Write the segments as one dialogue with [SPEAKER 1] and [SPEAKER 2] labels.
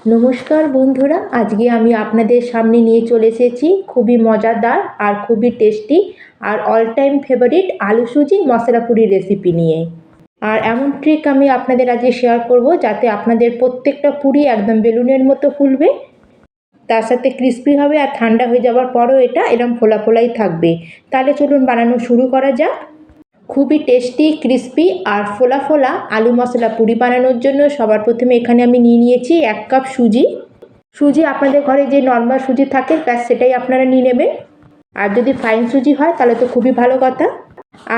[SPEAKER 1] নমস্কার বন্ধুরা, আজকে আমি আপনাদের সামনে নিয়ে চলে এসেছি খুবই মজাদার আর খুবই টেস্টি আর অল টাইম ফেভারিট আলু সুজি মশলা পুরি রেসিপি নিয়ে। আর এমন ট্রিক আমি আপনাদের আজকে শেয়ার করব যাতে আপনাদের প্রত্যেকটা পুরি একদম বেলুনের মতো ফুলবে, তার সাথে ক্রিস্পি হবে আর ঠান্ডা হয়ে যাওয়ার পরও এটা এরকম ফোলা ফোলাই থাকবে। তাহলে চলুন বানানো শুরু করা যাক। খুবই টেস্টি, ক্রিস্পি আর ফোলা ফোলা আলু মশলা পুরি বানানোর জন্য সবার প্রথমে এখানে আমি নিয়ে নিয়েছি 1 কাপ সুজি। সুজি আপনাদের ঘরে যে নর্মাল সুজি থাকে ব্যাস সেটাই আপনারা নিয়ে নেবেন। আর যদি ফাইন সুজি হয় তাহলে তো খুবই ভালো কথা।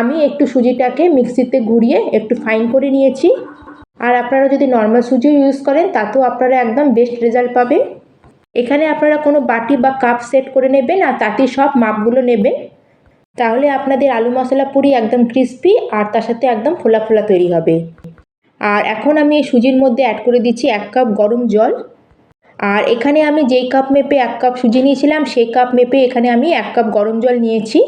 [SPEAKER 1] আমি একটু সুজিটাকে মিক্সিতে ঘুরিয়ে একটু ফাইন করে নিয়েছি। আর আপনারা যদি নর্মাল সুজিও ইউজ করেন তাতেও আপনারা একদম বেস্ট রেজাল্ট পাবেন। এখানে আপনারা কোনো বাটি বা কাপ সেট করে নেবেন আর তাতেই সব মাপগুলো নেবেন। তাহলে আপনাদের আলু মশলা পুরি একদম ক্রিস্পি আর তার সাথে একদম ফোলা ফোলা তৈরি হবে। আর এখন আমি এই সুজির মধ্যে অ্যাড করে দিচ্ছি 1 কাপ গরম জল। আর এখানে আমি যেই কাপ মেপে 1 কাপ সুজি নিয়েছিলাম সেই কাপ মেপে এখানে আমি 1 কাপ গরম জল নিয়েছি।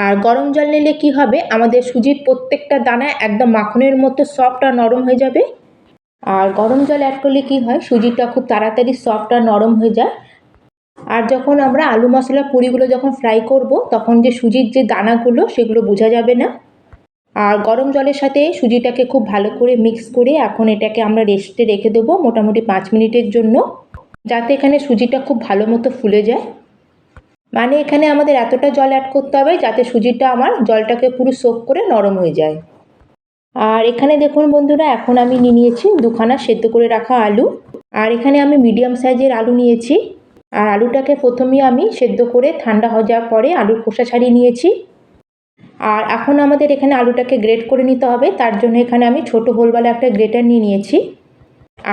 [SPEAKER 1] আর গরম জল নিলে কি হবে, আমাদের সুজির প্রত্যেকটা দানা একদম মাখনের মতো সফট আর নরম হয়ে যাবে। আর গরম জল অ্যাড করলে কি হয়, সুজিটা খুব তাড়াতাড়ি সফট আর নরম হয়ে যায়। আর যখন আমরা আলু মশলা পুরিগুলো যখন ফ্রাই করব তখন যে সুজির যে দানাগুলো সেগুলো বোঝা যাবে না। আর গরম জলের সাথে সুজিটাকে খুব ভালো করে মিক্স করে এখন এটাকে আমরা রেস্টে রেখে দেবো মোটামুটি 5 মিনিটের জন্য, যাতে এখানে সুজিটা খুব ভালো মতো ফুলে যায়। মানে এখানে আমাদের এতটা জল অ্যাড করতে হবে যাতে সুজিটা আমার জলটাকে পুরো সোক করে নরম হয়ে যায়। আর এখানে দেখুন বন্ধুরা, এখন আমি নিয়ে নিয়েছি 2খানা সেদ্ধ করে রাখা আলু। আর এখানে আমি মিডিয়াম সাইজের আলু নিয়েছি। আর আলুটাকে প্রথমেই আমি সেদ্ধ করে ঠান্ডা হয়ে যাওয়ার পরে আলুর খোসা ছাড়িয়ে নিয়েছি। আর এখন আমাদের এখানে আলুটাকে গ্রেট করে নিতে হবে, তার জন্য এখানে আমি ছোট হোলওয়ালা একটা গ্রেটার নিয়ে নিয়েছি।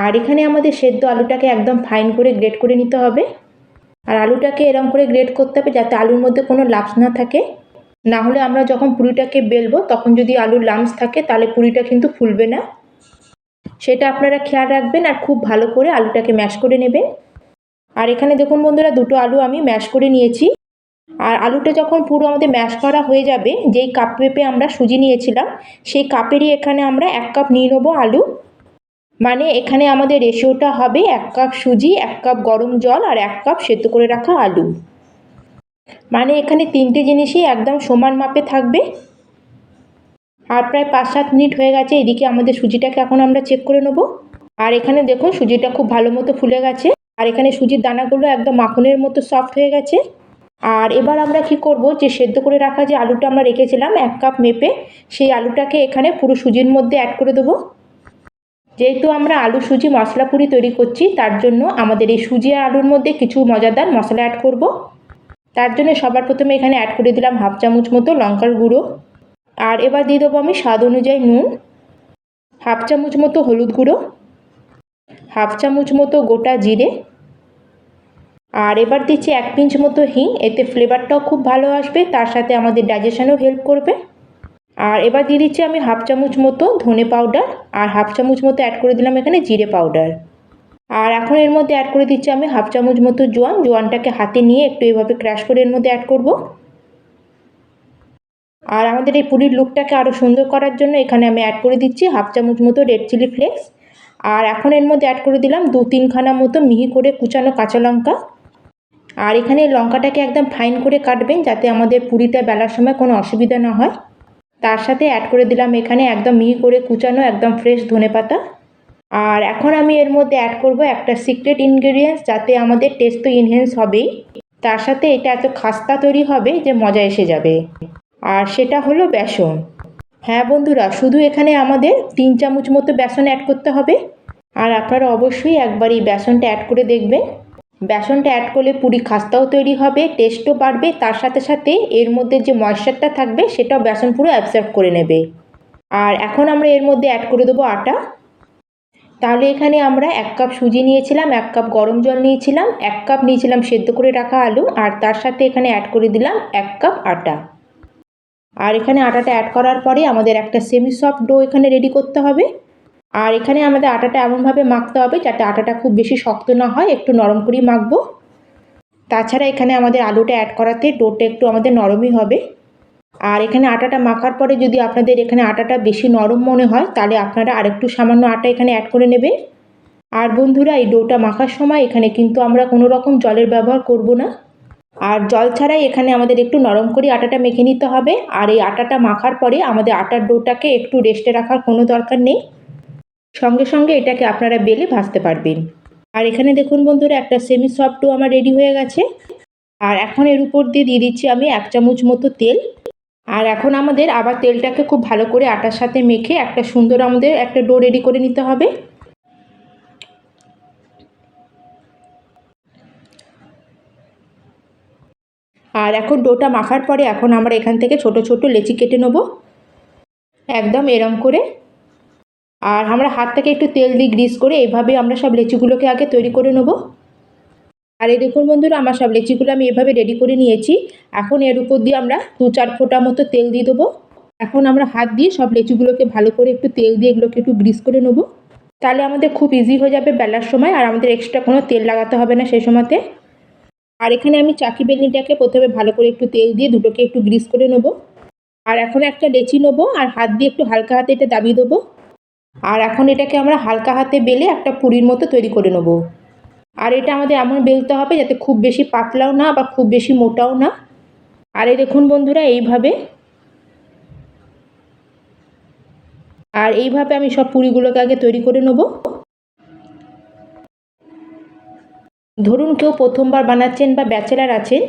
[SPEAKER 1] আর এখানে আমাদের সেদ্ধ আলুটাকে একদম ফাইন করে গ্রেট করে নিতে হবে। আর আলুটাকে এরম করে গ্রেট করতে হবে যাতে আলুর মধ্যে কোনো লাম্পস না থাকে, না হলে আমরা যখন পুরিটাকে বেলবো তখন যদি আলুর লাম্পস থাকে তাহলে পুরিটা কিন্তু ফুলবে না। সেটা আপনারা খেয়াল রাখবেন আর খুব ভালো করে আলুটাকে ম্যাশ করে নেবেন। আর এখানে দেখুন বন্ধুরা, 2টো আলু আমি ম্যাশ করে নিয়েছি। আর আলুটা যখন পুরো আমাদের ম্যাশ করা হয়ে যাবে, যেই কাপ মেপে আমরা সুজি নিয়েছিলাম সেই কাপেরই এখানে আমরা 1 কাপ নিয়ে নেবো আলু। মানে এখানে আমাদের রেশিওটা হবে 1 কাপ সুজি, 1 কাপ গরম জল আর 1 কাপ সেদ্ধ করে রাখা আলু। মানে এখানে 3টে জিনিসই একদম সমান মাপে থাকবে। আর প্রায় 5-7 মিনিট হয়ে গেছে, এদিকে আমাদের সুজিটাকে এখন আমরা চেক করে নেব। আর এখানে দেখুন সুজিটা খুব ভালো মতো ফুলে গেছে। আর এখানে সুজির দানাগুলো একদম মাখনের মতো সফট হয়ে গেছে। আর এবার আমরা কি করব, যে সেদ্ধ করে রাখা যে আলুটা আমরা রেখেছিলাম 1 কাপ মেপে, সেই আলুটাকে এখানে পুরো সুজির মধ্যে অ্যাড করে দেবো। যেহেতু আমরা আলু সুজি মশলা পুরি তৈরি করছি তার জন্য আমাদের এই সুজি আর আলুর মধ্যে কিছু মজাদার মশলা অ্যাড করব। তার জন্য সবার প্রথমে এখানে অ্যাড করে দিলাম 1/2 চামচ মতো লঙ্কার গুঁড়ো। আর এবার দিয়ে দেবো আমি স্বাদ অনুযায়ী নুন, 1/2 চামচ মতো হলুদ গুঁড়ো, 1/2 চামচ মতো গোটা জিরে। আর এবার দিচ্ছি 1 পিঞ্চ মতো হিং, এতে ফ্লেভারটাও খুব ভালো আসবে, তার সাথে আমাদের ডাইজেশনেও হেল্প করবে। আর এবার দিয়ে দিচ্ছি আমি 1/2 চামচ মতো ধনে পাউডার আর 1/2 চামচ মতো অ্যাড করে দিলাম এখানে জিরে পাউডার। আর এখন এর মধ্যে অ্যাড করে দিচ্ছি আমি 1/2 চামচ মতো জোয়ান। জোয়ানটাকে হাতে নিয়ে একটু এভাবে ক্র্যাশ করে এর মধ্যে অ্যাড করব। আর আমাদের এই পুরির লুকটাকে আরও সুন্দর করার জন্য এখানে আমি অ্যাড করে দিচ্ছি 1/2 চামচ মতো রেড চিলি ফ্লেক্স। আর এখন এর মধ্যে অ্যাড করে দিলাম 2-3খানা মতো মিহি করে কুচানো কাঁচা লঙ্কা। আর এখানে লঙ্কাটাকে একদম ফাইন করে কাটবেন যাতে আমাদের পুরিটা বেলার সময় কোনো অসুবিধা না হয়। তার সাথে অ্যাড করে দিলাম এখানে একদম মিহি করে কুচানো একদম ফ্রেশ ধনেপাতা। আর এখন আমি এর মধ্যে অ্যাড করব একটা সিক্রেট ইনগ্রেডিয়েন্টস, যাতে আমাদের টেস্ট তো এনহ্যান্স হবেই, তার সাথে এটা এত খাস্তা তৈরি হবে যে মজা এসে যাবে। আর সেটা হলো বেসন। হ্যাঁ বন্ধুরা, শুধু এখানে আমাদের 3 চামচ মতো বেসন অ্যাড করতে হবে। আর আপনারা অবশ্যই একবার এই বেসনটা অ্যাড করে দেখবেন। বেসনটা অ্যাড করলে পুরি খাস্তাও তৈরি হবে, টেস্টও বাড়বে, তার সাথে সাথে এর মধ্যে যে ময়েশ্চারটা থাকবে সেটাও বেসন পুরো অ্যাবসর্ব করে নেবে। আর এখন আমরা এর মধ্যে অ্যাড করে দেবো আটা। তাহলে এখানে আমরা 1 কাপ সুজি নিয়েছিলাম, 1 কাপ গরম জল নিয়েছিলাম, 1 কাপ নিয়েছিলাম সেদ্ধ করে রাখা আলু, আর তার সাথে এখানে অ্যাড করে দিলাম 1 কাপ আটা। আর এখানে আটাটা অ্যাড করার পরে আমাদের একটা সেমি সফট ডো এখানে রেডি করতে হবে। আর এখানে আমাদের আটাটা এমনভাবে মাখতে হবে যাতে আটাটা খুব বেশি শক্ত না হয়, একটু নরম করেই মাখবো। তাছাড়া এখানে আমাদের আলুটা অ্যাড করাতে ডোটা একটু আমাদের নরমই হবে। আর এখানে আটাটা মাখার পরে যদি আপনাদের এখানে আটাটা বেশি নরম মনে হয় তাহলে আপনারা আরেকটু সামান্য আটা এখানে অ্যাড করে নেবেন। আর বন্ধুরা, এই ডোটা মাখার সময় এখানে কিন্তু আমরা কোনো রকম জলের ব্যবহার করব না। আর জল ছাড়াই এখানে আমাদের একটু নরম করে আটাটা মেখে নিতে হবে। আর এই আটাটা মাখার পরে আমাদের আটার ডোটাকে একটু রেস্টে রাখার কোনো দরকার নেই, সঙ্গে সঙ্গে এটাকে আপনারা বেলে ভাজতে পারবেন। আর এখানে দেখুন বন্ধুরা, একটা সেমি সফট ডো আমার রেডি হয়ে গেছে। আর এখন এর উপর দিয়ে দিচ্ছি আমি 1 চামচ মতো তেল। আর এখন আমাদের আবার তেলটাকে খুব ভালো করে আটার সাথে মেখে একটা সুন্দর আমাদের একটা ডো রেডি করে নিতে হবে। আর এখন ডোটা মাখার পরে এখন আমরা এখান থেকে ছোট ছোট লেচি কেটে নেব, একদম এরম করে। আর আমরা হাত থেকে একটু তেল দিয়ে গ্রিস করে এইভাবে আমরা সব লেচিগুলোকে আগে তৈরি করে নেব। আর এই দেখুন বন্ধুরা, আমার সব লেচিগুলো আমি এভাবে রেডি করে নিয়েছি। এখন এর উপর দিয়ে আমরা 2-4 ফোঁটা মতো তেল দিয়ে দেবো। এখন আমরা হাত দিয়ে সব লেচিগুলোকে ভালো করে একটু তেল দিয়ে এগুলোকে একটু গ্রিস করে নেব। তাহলে আমাদের খুব ইজি হয়ে যাবে বেলার সময়, আর আমাদের এক্সট্রা কোনো তেল লাগাতে হবে না সেই সময়তে। আর এখানে আমি চাকি বেলনিটাকে প্রথমে ভালো করে একটু তেল দিয়ে দুটোকে একটু গ্রিস করে নেব। আর এখন একটা লেচি নেবো আর হাত দিয়ে একটু হালকা হাতে এটা দাবিয়ে দেবো। আর এখন এটাকে আমরা হালকা হাতে বেলে একটা পুরির মতো তৈরি করে নেব। আর এটা আমাদের এমন বেলতে হবে যাতে খুব বেশি পাতলাও না বা খুব বেশি মোটাও না। আর এই দেখুন বন্ধুরা, এইভাবে আমি সব পুরিগুলোকে আগে তৈরি করে নেব। ধরুন কেউ প্রথমবার বানাচ্ছেন বা ব্যাচেলার আছেন,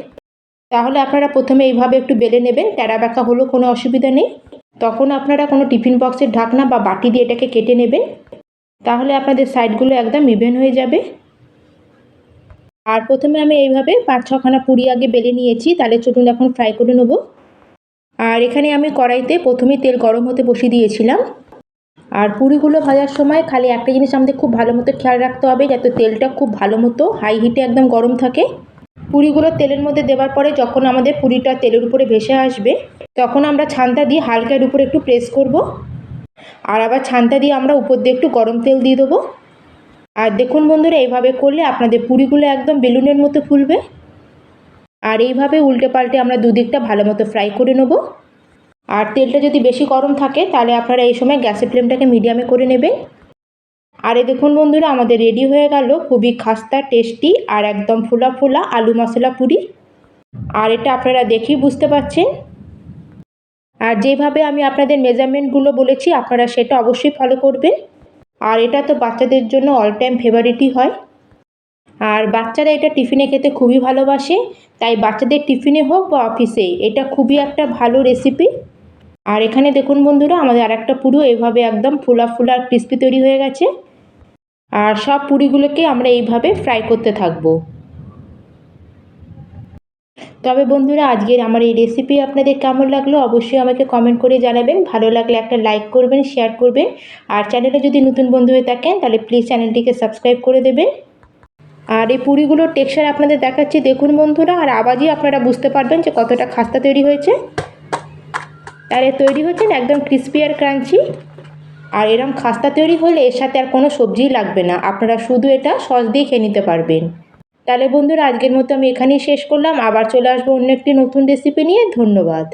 [SPEAKER 1] তাহলে আপনারা প্রথমে এইভাবে একটু বেলে নেবেন, টেরা বেঁকা হলেও কোনো অসুবিধা নেই। তখন আপনারা কোনো টিফিন বক্সের ঢাকনা বা বাটি দিয়ে এটাকে কেটে নেবেন, তাহলে আপনাদের সাইডগুলো একদম ইভেন হয়ে যাবে। আর প্রথমে আমি এইভাবে 5-6খানা পুরি আগে বেলে নিয়েছি, তাহলে চলুন এখন ফ্রাই করে নেব। আর এখানে আমি কড়াইতে প্রথমেই তেল গরম হতে বসিয়ে দিয়েছিলাম। আর পুরিগুলো ভাজার সময় খালি একটা জিনিস আমাদের খুব ভালো মতো খেয়াল রাখতে হবে, যাতে তেলটা খুব ভালো মতো হাই হিটে একদম গরম থাকে। পুরিগুলো তেলের মধ্যে দেওয়ার পরে যখন আমাদের পুরিটা তেলের উপরে ভেসে আসবে, তখন আমরা ছানটা দিয়ে হালকা এর উপরে একটু প্রেস করব। আর আবার ছানটা দিয়ে আমরা উপর দিয়ে একটু গরম তেল দিয়ে দেবো। আর দেখুন বন্ধুরা, এইভাবে করলে আপনাদের পুরিগুলো একদম বেলুনের মতো ফুলবে। আর এইভাবে উল্টে পাল্টে আমরা দুদিকটা ভালো মতো ফ্রাই করে নেব। আর তেলটা যদি বেশি গরম থাকে তাহলে আপনারা এই সময় গ্যাসের ফ্লেমটাকে মিডিয়ামে করে নেবেন। আর এই দেখুন বন্ধুরা, আমাদের রেডি হয়ে গেল খুবই খাস্তা, টেস্টি আর একদম ফোলা ফোলা আলু মশলা পুরি। আর এটা আপনারা দেখেই বুঝতে পারছেন। আর যেভাবে আমি আপনাদের মেজারমেন্টগুলো বলেছি আপনারা সেটা অবশ্যই ফলো করবেন। আর এটা তো বাচ্চাদের জন্য অল টাইম ফেভারিটই হয়। আর বাচ্চারা এটা টিফিনে খেতে খুবই ভালোবাসে, তাই বাচ্চাদের টিফিনে হোক বা অফিসে এটা খুবই একটা ভালো রেসিপি। আর এখানে দেখুন বন্ধুরা, আমাদের আর একটা পুরো এইভাবে একদম ফোলা ফোলা ক্রিস্পি তৈরি হয়ে গেছে। আর সব পুরিগুলোকে আমরা এইভাবে ফ্রাই করতে থাকবো। তবে বন্ধুরা, আজকের আমার এই রেসিপি আপনাদের কেমন লাগলো অবশ্যই আমাকে কমেন্ট করে জানাবেন। ভালো লাগলে একটা লাইক করবেন, শেয়ার করবেন। আর চ্যানেলে যদি নতুন বন্ধু হয়ে থাকেন তাহলে প্লিজ চ্যানেলটিকে সাবস্ক্রাইব করে দেবেন। আর এই পুরিগুলোর টেক্সচার আপনাদের দেখাচ্ছি দেখুন বন্ধুরা, আর আওয়াজই আপনারা বুঝতে পারবেন যে কতটা খাস্তা তৈরি হয়েছে। আর এ তৈরি হচ্ছে না একদম ক্রিস্পি আর ক্রাঞ্চি। আর এরকম খাস্তা তৈরি হলে এর সাথে আর কোনো সবজিই লাগবে না, আপনারা শুধু এটা সস দিয়ে খেয়ে নিতে পারবেন। তাহলে বন্ধুরা, আজকের মতো আমি এখানেই শেষ করলাম। আবার চলে আসবো অন্য একটি নতুন রেসিপি নিয়ে। ধন্যবাদ।